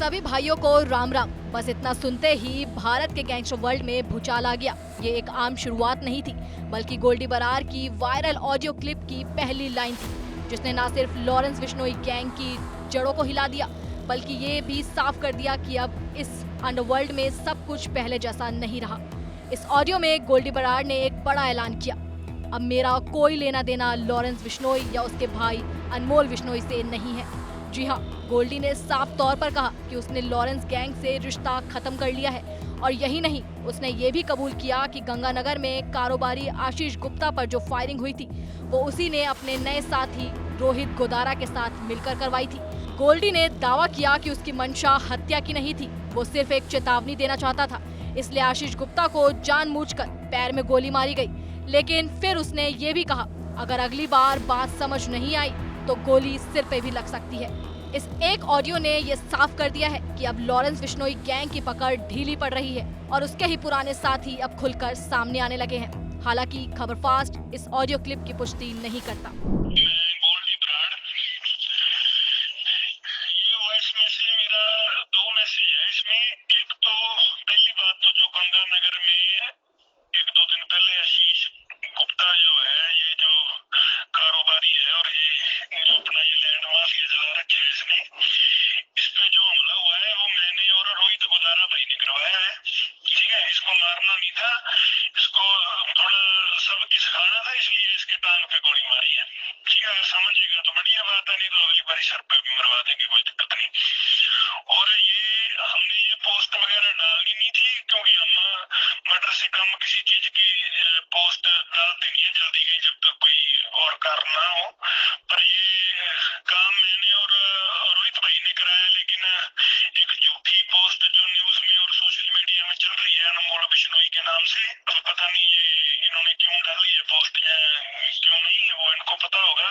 सभी भाइयों को राम राम। बस इतना सुनते ही भारत के गैंगस्टर वर्ल्ड में भूचाल आ गया। ये एक आम शुरुआत नहीं थी, बल्कि गोल्डी बरार की वायरल ऑडियो क्लिप की पहली लाइन थी, जिसने न सिर्फ लॉरेंस बिश्नोई गैंग की जड़ों को हिला दिया, बल्कि ये भी साफ कर दिया कि अब इस अंडरवर्ल्ड में सब कुछ पहले जैसा नहीं रहा। इस ऑडियो में गोल्डी बरार ने एक बड़ा ऐलान किया, अब मेरा कोई लेना देना लॉरेंस बिश्नोई या उसके भाई अनमोल बिश्नोई से नहीं है। जी हाँ, गोल्डी ने साफ तौर पर कहा कि उसने लॉरेंस गैंग से रिश्ता खत्म कर लिया है। और यही नहीं, उसने ये भी कबूल किया कि गंगानगर में कारोबारी आशीष गुप्ता पर जो फायरिंग हुई थी, वो उसी ने अपने नए साथी रोहित गोदारा के साथ मिलकर करवाई थी। गोल्डी ने दावा किया कि उसकी मंशा हत्या की नहीं थी, वो सिर्फ एक चेतावनी देना चाहता था, इसलिए आशीष गुप्ता को जानबूझकर पैर में गोली मारी गई। लेकिन फिर उसने ये भी कहा, अगर अगली बार बात समझ नहीं आई तो गोली सिर पे भी लग सकती है। इस एक ऑडियो ने ये साफ कर दिया है कि अब लॉरेंस बिश्नोई गैंग की पकड़ ढीली पड़ रही है और उसके ही पुराने साथी अब खुलकर सामने आने लगे हैं। हालांकि खबर फास्ट इस ऑडियो क्लिप की पुष्टि नहीं करता। गोल्डी बराड़, ये वॉइस में से मेरा दो मैसेज है। इसमें एक तो पहली बात तो जो गंगानगर में एक दो दिन पहले आशीष गुप्ता जो है, ये जो कारोबारी है और ये जो अपना ये लैंड माफिया चला रखा है, इसने इस पे जो हमला हुआ है वो मैंने और रोहित गोदारा भाई ने करवाया है। ठीक है, इसको मारना नहीं था, इसको थोड़ा सबक सिखाना था, इसलिए इसके टांग पे गोली मारी है। ठीक है, अगर समझिएगा तो बढ़िया बात है, नहीं तो अगली बार सर पे भी मरवा देंगे, कोई दिक्कत नहीं। और ये हमने ये पोस्ट वगैरह डालनी नहीं थी, क्योंकि हम मर्डर से कम किसी चीज की पोस्ट डालते नहीं है जल्दी गई जब तक कोई और कारण ना हो। पर ये काम मैंने और रोहित भाई ने कराया, लेकिन एक झूठी पोस्ट जो न्यूज में और सोशल मीडिया में चल रही है अनमोल बिश्नोई के नाम से, अब पता नहीं ये इन्होंने क्यों डाली है पोस्ट या क्यों नहीं, वो इनको पता होगा।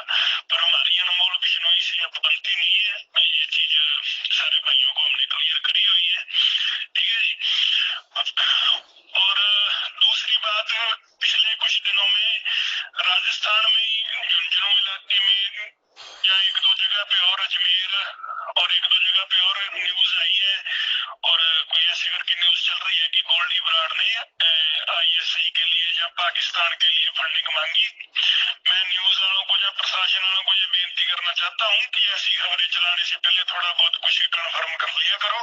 पर हमारी अनमोल बिश्नोई से अब बनती नहीं है, ये चीज सारे भाइयों को हमने क्लियर करी हुई है। ठीक है जी। और दूसरी बात, पिछले कुछ दिनों में राजस्थान में झुंझुनू इलाके में या एक दो जगह पे और अजमेर और एक दो जगह पे और न्यूज आई है, और कोई ऐसी करके न्यूज चल रही है कि गोल्डी बराड़ ने ISI के लिए या पाकिस्तान के लिए फंडिंग मांगी। मैं न्यूज वालों को या प्रशासन वालों को ये बेनती करना चाहता हूँ कि ऐसी खबरें चलाने से पहले थोड़ा बहुत कुछ कन्फर्म कर लिया करो।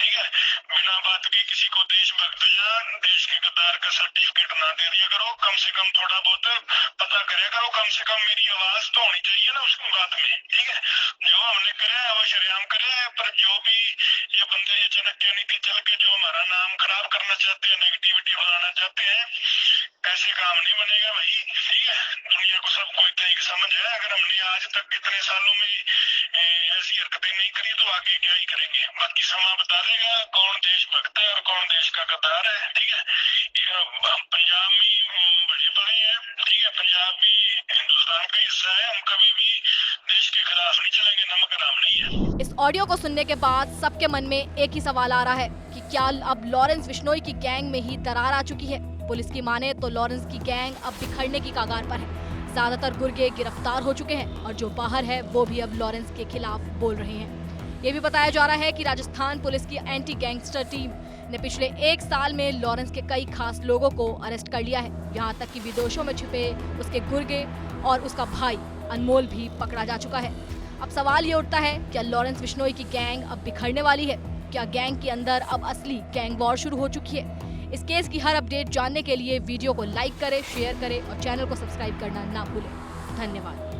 ठीक है, बिना बात के किसी को देशभक्त या देश के गद्दार का सर्टिफिकेट ना दे दिया करो। कम से कम थोड़ा बहुत पता करे करो, कम से कम मेरी आवाज तो होनी चाहिए ना उसकी बात में। ठीक है, जो हमने करे वो शरेआम करे, पर जो भी ये बंदे ये चाणक्य नीति चल के जो हमारा नाम खराब करना चाहते हैं, नेगेटिविटी फैलाना चाहते हैं, ऐसे काम नहीं बनेगा भाई। ठीक है, दुनिया को सबको इतना ही समझ है, अगर हमने आज तक कितने सालों में ऐसी हरकतें नहीं करी तो आगे क्या ही करेंगे। बाकी समा बता देगा कौन देशभक्त है और कौन देश का गद्दार है। ठीक है, पंजाब में बड़े बड़े हैं। ठीक है, पंजाब भी हिंदुस्तान का हिस्सा है, हम कभी भी देश के खिलाफ नहीं चलेंगे, नमक हराम नहीं है। इस ऑडियो को सुनने के बाद सबके मन में एक ही सवाल आ रहा है कि क्या अब लॉरेंस बिश्नोई की गैंग में ही दरार आ चुकी है। पुलिस की माने तो लॉरेंस की गैंग अब बिखरने की कगार पर है। ज्यादातर गुर्गे गिरफ्तार हो चुके हैं और जो बाहर है वो भी अब लॉरेंस के खिलाफ बोल रहे हैं। ये भी बताया जा रहा है कि राजस्थान पुलिस की एंटी गैंगस्टर टीम ने पिछले 1 साल में लॉरेंस के कई खास लोगों को अरेस्ट कर लिया है। यहाँ तक कि विदेशों में छिपे उसके गुर्गे और उसका भाई अनमोल भी पकड़ा जा चुका है। अब सवाल ये उठता है, क्या लॉरेंस बिश्नोई की गैंग अब बिखरने वाली है? क्या गैंग के अंदर अब असली गैंग वॉर शुरू हो चुकी है? इस केस की हर अपडेट जानने के लिए वीडियो को लाइक करें, शेयर करें और चैनल को सब्सक्राइब करना ना भूलें। धन्यवाद।